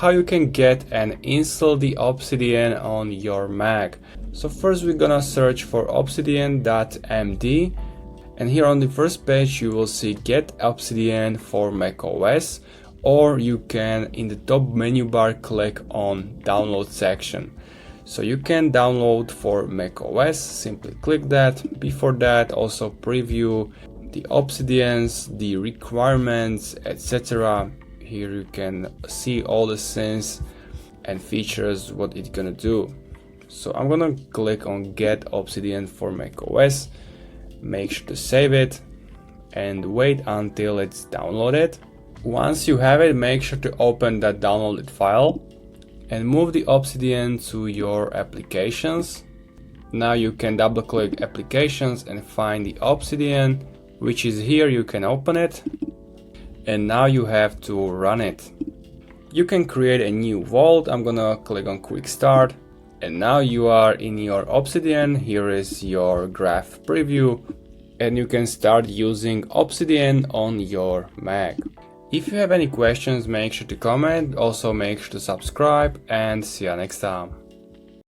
how you can get and install the Obsidian on your Mac. So first we're gonna search for obsidian.md, and here on the first page you will see Get Obsidian for macOS, or you can in the top menu bar click on Download section. So you can download for macOS, simply click that. Before that, also preview the Obsidians, the requirements, etc. Here you can see all the scenes and features, what it's gonna do. So I'm gonna click on Get Obsidian for macOS, make sure to save it and wait until it's downloaded. Once you have it, make sure to open that downloaded file and move the Obsidian to your applications. Now you can double click applications and find the Obsidian, which is here. You can open it and now you have to run it. You can create a new vault. I'm gonna click on quick start and now you are in your Obsidian. Here is your graph preview and you can start using Obsidian on your Mac. If you have any questions, make sure to comment, also make sure to subscribe, and see you next time.